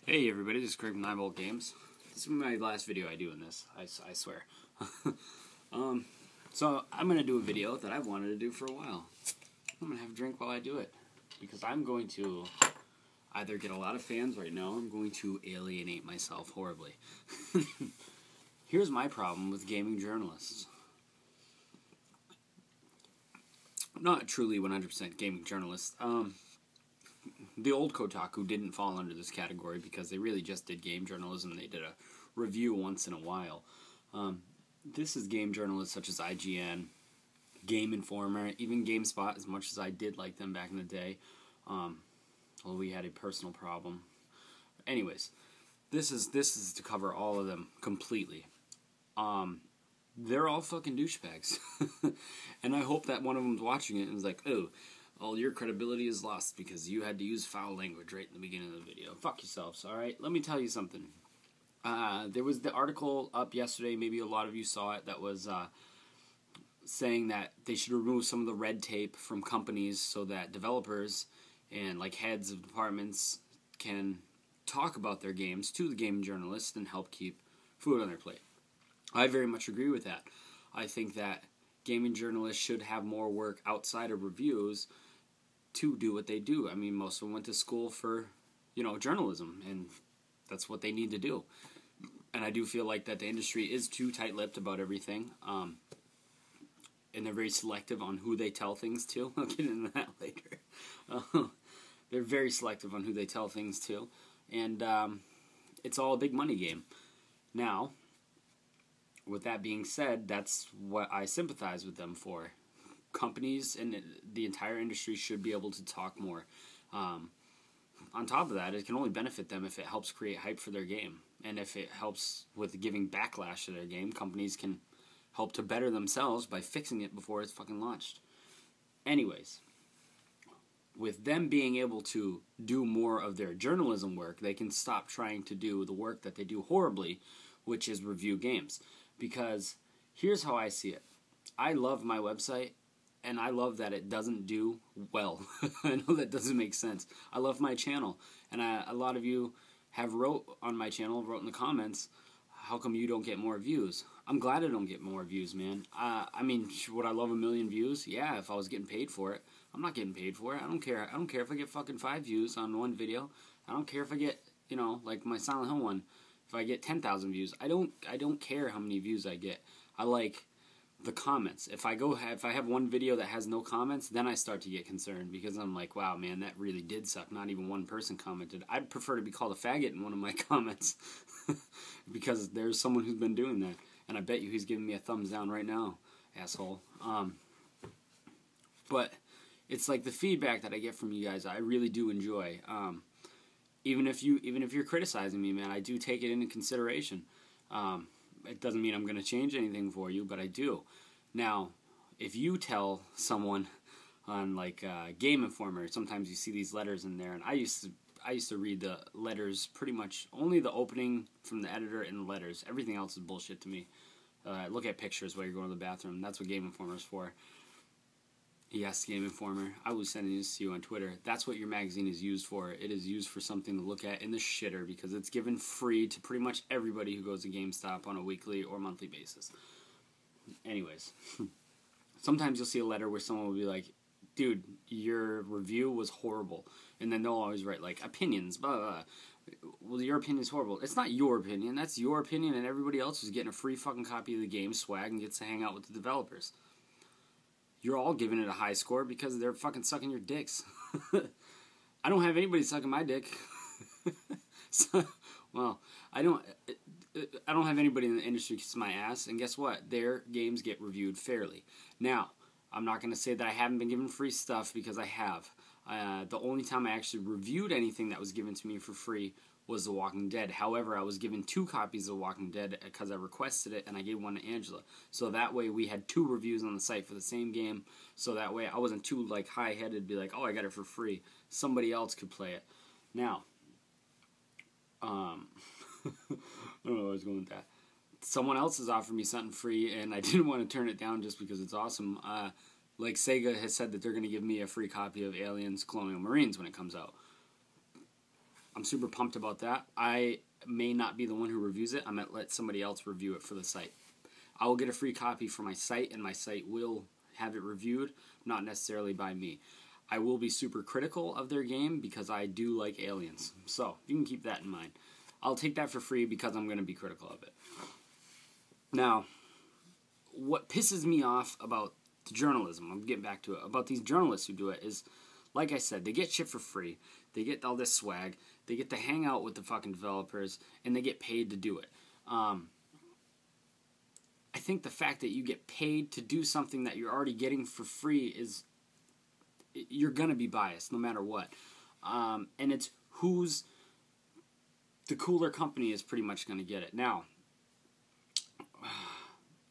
Hey everybody, this is Craig from 9 Volt Games. This is my last video I do in this, I swear. So I'm going to do a video that I've wanted to do for a while. I'm going to have a drink while I do it. Because I'm going to either get a lot of fans right now, or I'm going to alienate myself horribly. Here's my problem with gaming journalists. I'm not truly 100% gaming journalist. The old Kotaku didn't fall under this category because they really just did game journalism. They did a review once in a while. This is game journalists such as IGN, Game Informer, even GameSpot, as much as I did like them back in the day. Well, we had a personal problem. Anyways, this is to cover all of them completely. They're all fucking douchebags. And I hope that one of them's watching it and is like, oh, all your credibility is lost because you had to use foul language right in the beginning of the video. Fuck yourselves, alright? Let me tell you something. There was the article up yesterday, maybe a lot of you saw it, that was saying that they should remove some of the red tape from companies so that developers and like heads of departments can talk about their games to the game journalists and help keep food on their plate. I very much agree with that. I think that gaming journalists should have more work outside of reviews to do what they do. I mean, most of them went to school for, journalism, and that's what they need to do. And I do feel like that the industry is too tight-lipped about everything, and they're very selective on who they tell things to. I'll get into that later. They're very selective on who they tell things to, and it's all a big money game. Now, with that being said, that's what I sympathize with them for. Companies and the entire industry should be able to talk more. On top of that, it can only benefit them if it helps create hype for their game. And if it helps with giving backlash to their game, companies can help to better themselves by fixing it before it's fucking launched. Anyways, with them being able to do more of their journalism work, they can stop trying to do the work that they do horribly, which is review games. Because here's how I see it. I love my website, and I love that it doesn't do well. I know that doesn't make sense. I love my channel, and a lot of you have wrote on my channel, wrote in the comments, how come you don't get more views? I'm glad I don't get more views, man. I mean, would I love 1 million views? Yeah, if I was getting paid for it. I'm not getting paid for it. I don't care. I don't care if I get fucking 5 views on one video. I don't care if I get, like my Silent Hill one. If I get 10,000 views, I don't care how many views I get. I like the comments. If I have one video that has no comments, then I start to get concerned because I'm like, wow, man, that really did suck. Not even one person commented. I'd prefer to be called a faggot in one of my comments because there's someone who's been doing that, and I bet you he's giving me a thumbs down right now, asshole. But it's like the feedback that I get from you guys, I really do enjoy. Even if you're criticizing me, man, I do take it into consideration. It doesn't mean I'm going to change anything for you, but I do. Now, if you tell someone on like Game Informer, sometimes you see these letters in there, and I used to read the letters pretty much only the opening from the editor and the letters. Everything else is bullshit to me. Look at pictures while you're going to the bathroom. That's what Game Informer is for. Yes, Game Informer. I was sending this to you on Twitter. That's what your magazine is used for. It is used for something to look at in the shitter because it's given free to pretty much everybody who goes to GameStop on a weekly or monthly basis. Anyways, sometimes you'll see a letter where someone will be like, dude, your review was horrible. And then they'll always write, like, opinions, blah, blah, blah. Well, your opinion is horrible. It's not your opinion. That's your opinion, and everybody else is getting a free fucking copy of the game, swag, and gets to hang out with the developers. You're all giving it a high score because they're fucking sucking your dicks. I don't have anybody sucking my dick. Well, I don't have anybody in the industry kiss my ass, and guess what? Their games get reviewed fairly. Now, I'm not going to say that I haven't been given free stuff because I have. The only time I actually reviewed anything that was given to me for free was The Walking Dead. However, I was given 2 copies of The Walking Dead because I requested it, and I gave one to Angela. So that way we had 2 reviews on the site for the same game, so that way I wasn't too like high-headed to be like, oh, I got it for free. Somebody else could play it. Now, I don't know where I was going with that. Someone else has offered me something free, and I didn't want to turn it down just because it's awesome. Like Sega has said that they're going to give me a free copy of Aliens Colonial Marines when it comes out. I'm super pumped about that. I may not be the one who reviews it. I might let somebody else review it for the site. I will get a free copy for my site, and my site will have it reviewed, not necessarily by me. I will be super critical of their game because I do like Aliens. So, you can keep that in mind. I'll take that for free because I'm going to be critical of it. Now, what pisses me off about the journalism, I'm getting back to it, about these journalists who do it is, like I said, they get shit for free. They get all this swag. They get to hang out with the fucking developers, and they get paid to do it. I think the fact that you get paid to do something that you're already getting for free is, you're going to be biased no matter what. And it's who's the cooler company is pretty much going to get it. Now,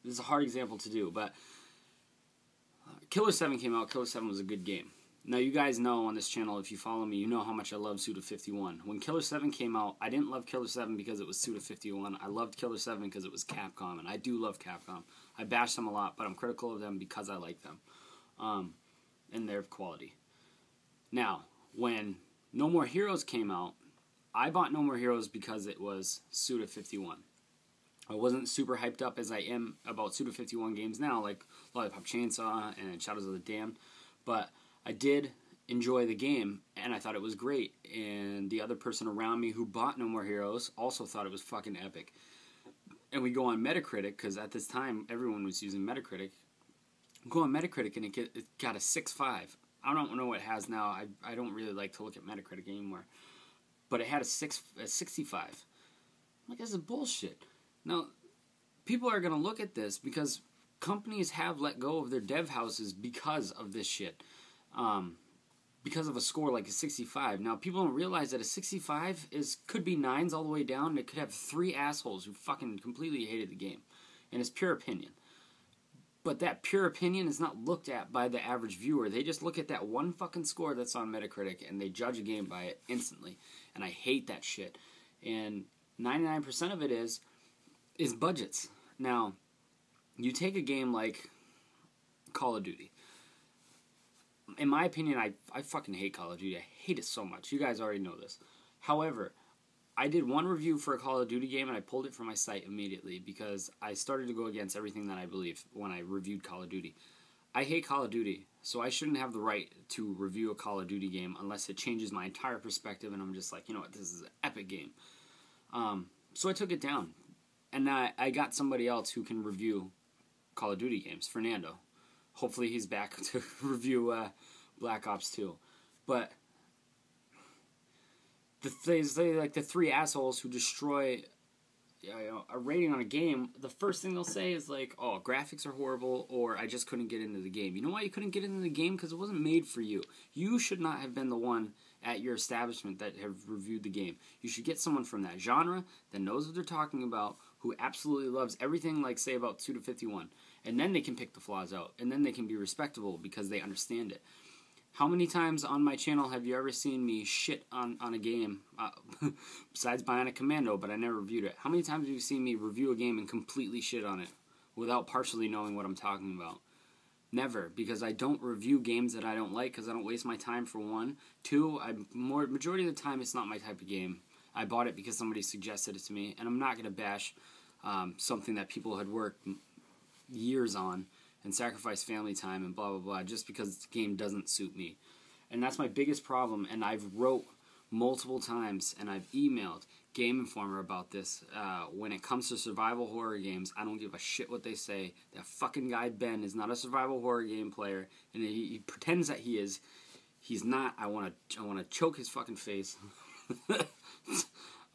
this is a hard example to do, but Killer 7 came out. Killer 7 was a good game. Now, you guys know on this channel, if you follow me, you know how much I love Suda51. When Killer 7 came out, I didn't love Killer 7 because it was Suda51. I loved Killer 7 because it was Capcom, and I do love Capcom. I bash them a lot, but I'm critical of them because I like them and their quality. Now, when No More Heroes came out, I bought No More Heroes because it was Suda51. I wasn't super hyped up as I am about Suda51 games now, like Lollipop Chainsaw and Shadows of the Damned, but I did enjoy the game, and I thought it was great, and the other person around me who bought No More Heroes also thought it was fucking epic. And we go on Metacritic, because at this time, everyone was using Metacritic. Go on Metacritic, and it got a 6.5. I don't know what it has now. I don't really like to look at Metacritic anymore. But it had a 65. I'm like, this is bullshit. Now, people are going to look at this because companies have let go of their dev houses because of this shit. Because of a score like a 65. Now, people don't realize that a 65 could be 9s all the way down, and it could have 3 assholes who fucking completely hated the game. And it's pure opinion. But that pure opinion is not looked at by the average viewer. They just look at that one fucking score that's on Metacritic, and they judge a game by it instantly. And I hate that shit. And 99% of it is budgets. Now, you take a game like Call of Duty. In my opinion, I fucking hate Call of Duty. I hate it so much. You guys already know this. However, I did one review for a Call of Duty game, and I pulled it from my site immediately because I started to go against everything that I believe when I reviewed Call of Duty. I hate Call of Duty, so I shouldn't have the right to review a Call of Duty game unless it changes my entire perspective, and I'm just like, you know what, this is an epic game. So I took it down, and I got somebody else who can review Call of Duty games, Fernando. Hopefully he's back to review Black Ops 2. But the 3 assholes who destroy a rating on a game, the first thing they'll say is like, oh, graphics are horrible, or I just couldn't get into the game. You know why you couldn't get into the game? Because it wasn't made for you. You should not have been the one at your establishment that have reviewed the game. You should get someone from that genre that knows what they're talking about, who absolutely loves everything, like, say, about Suda51. And then they can pick the flaws out. And then they can be respectable because they understand it. How many times on my channel have you ever seen me shit on a game, besides Bionic Commando, but I never reviewed it? How many times have you seen me review a game and completely shit on it without partially knowing what I'm talking about? Never, because I don't review games that I don't like because I don't waste my time, for one. 2, majority of the time it's not my type of game. I bought it because somebody suggested it to me, and I'm not going to bash something that people had worked years on and sacrifice family time and blah blah blah just because the game doesn't suit me. And that's my biggest problem, and I've wrote multiple times and I've emailed Game Informer about this. When it comes to survival horror games, I don't give a shit what they say. That fucking guy Ben is not a survival horror game player, and he pretends that he is. He's not. I want to choke his fucking face. I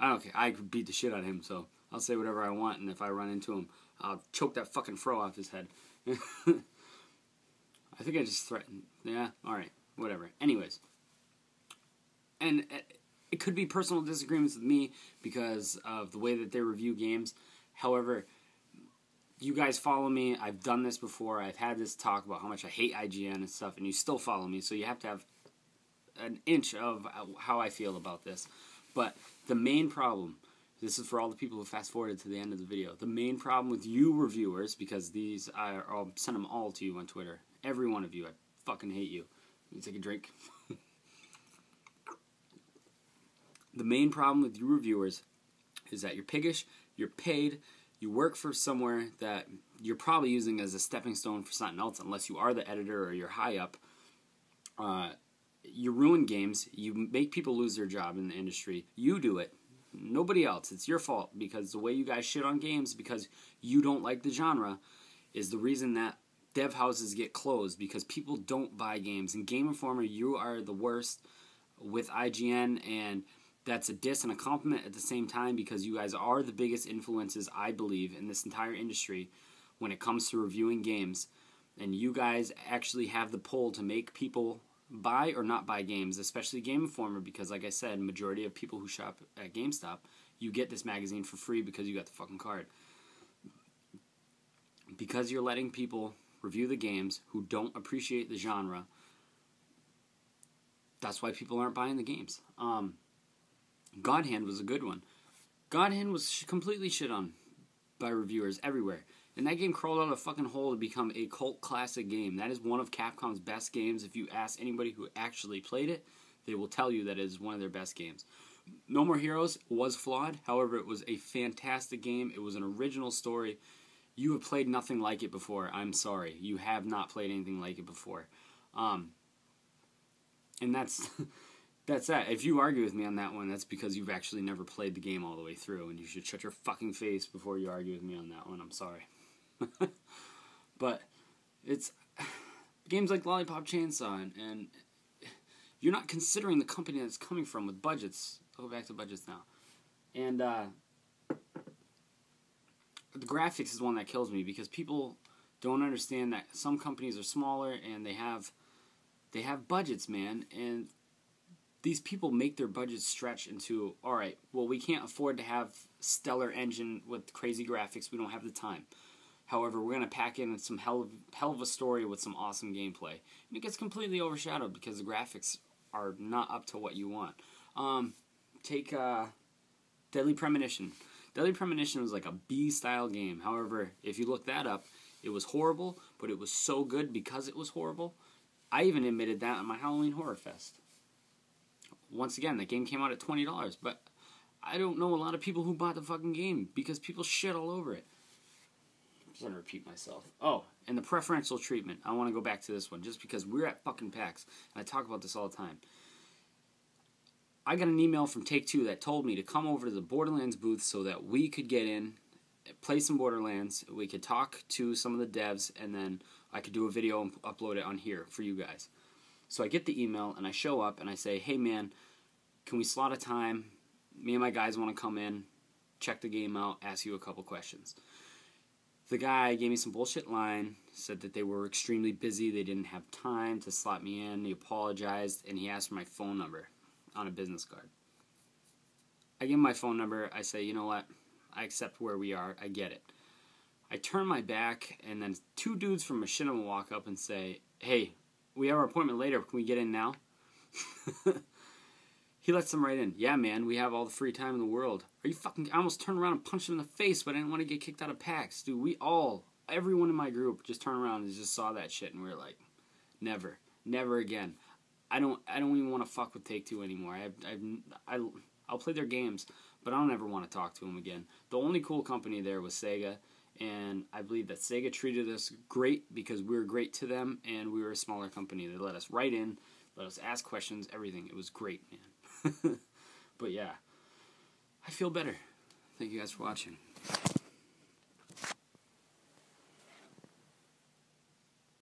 don't care. I could beat the shit out of him, so I'll say whatever I want, and if I run into him, I'll choke that fucking fro off his head. I think I just threatened. Yeah, alright, whatever. Anyways. And it could be personal disagreements with me because of the way that they review games. However, you guys follow me. I've done this before. I've had this talk about how much I hate IGN and stuff, and you still follow me, so you have to have an inch of how I feel about this. But the main problem, this is for all the people who fast forwarded to the end of the video, the main problem with you reviewers, because these I'll send them all to you on Twitter, every one of you, I fucking hate you. Let me take a drink. The main problem with you reviewers is that you're piggish, you're paid, you work for somewhere that you're probably using as a stepping stone for something else, unless you are the editor or you're high up. You ruin games, you make people lose their job in the industry. You do it. Nobody else. It's your fault, because the way you guys shit on games because you don't like the genre is the reason that dev houses get closed, because people don't buy games. And Game Informer, you are the worst with IGN, and that's a diss and a compliment at the same time, because you guys are the biggest influences, I believe, in this entire industry when it comes to reviewing games. And you guys actually have the pull to make people buy or not buy games, especially Game Informer, because like I said, majority of people who shop at GameStop, you get this magazine for free because you got the fucking card. Because you're letting people review the games who don't appreciate the genre, that's why people aren't buying the games. God Hand was a good one. God Hand was completely shit on by reviewers everywhere. And that game crawled out of a fucking hole to become a cult classic game. That is one of Capcom's best games. If you ask anybody who actually played it, they will tell you that it is one of their best games. No More Heroes was flawed. However, it was a fantastic game. It was an original story. You have played nothing like it before. I'm sorry. You have not played anything like it before. And that's that. If you argue with me on that one, that's because you've actually never played the game all the way through, and you should shut your fucking face before you argue with me on that one. I'm sorry. But it's games like Lollipop Chainsaw, and you're not considering the company that it's coming from with budgets. I'll go back to budgets now. And the graphics is one that kills me, because people don't understand that some companies are smaller and they have budgets, man, and these people make their budgets stretch into, alright, well, we can't afford to have stellar engine with crazy graphics, we don't have the time. However, we're going to pack in some hell of a story with some awesome gameplay. And it gets completely overshadowed because the graphics are not up to what you want. Take Deadly Premonition. Deadly Premonition was like a B-style game. However, if you look that up, it was horrible, but it was so good because it was horrible. I even admitted that at my Halloween Horror Fest. Once again, the game came out at $20, but I don't know a lot of people who bought the fucking game because people shit all over it. I'm going to repeat myself. Oh, and the preferential treatment. I want to go back to this one just because we're at fucking PAX, and I talk about this all the time. I got an email from Take-Two that told me to come over to the Borderlands booth so that we could get in, play some Borderlands, we could talk to some of the devs, and then I could do a video and upload it on here for you guys. So I get the email, and I show up, and I say, hey man, can we slot a time? Me and my guys want to come in, check the game out, ask you a couple questions. The guy gave me some bullshit line, said that they were extremely busy, they didn't have time to slot me in, he apologized, and he asked for my phone number on a business card. I give him my phone number, I say, you know what, I accept where we are, I get it. I turn my back, and then two dudes from Machinima walk up and say, hey, we have our appointment later, can we get in now? He lets them right in. Yeah, man, we have all the free time in the world. Are you fucking... I almost turned around and punched him in the face, but I didn't want to get kicked out of PAX. Dude, everyone in my group just turned around and just saw that shit, and we were like, never. Never again. I don't even want to fuck with Take-Two anymore. I'll play their games, but I don't ever want to talk to them again. The only cool company there was Sega, and I believe that Sega treated us great because we were great to them, and we were a smaller company. They let us write in, let us ask questions, everything. It was great, man. But yeah, I feel better. Thank you guys for watching.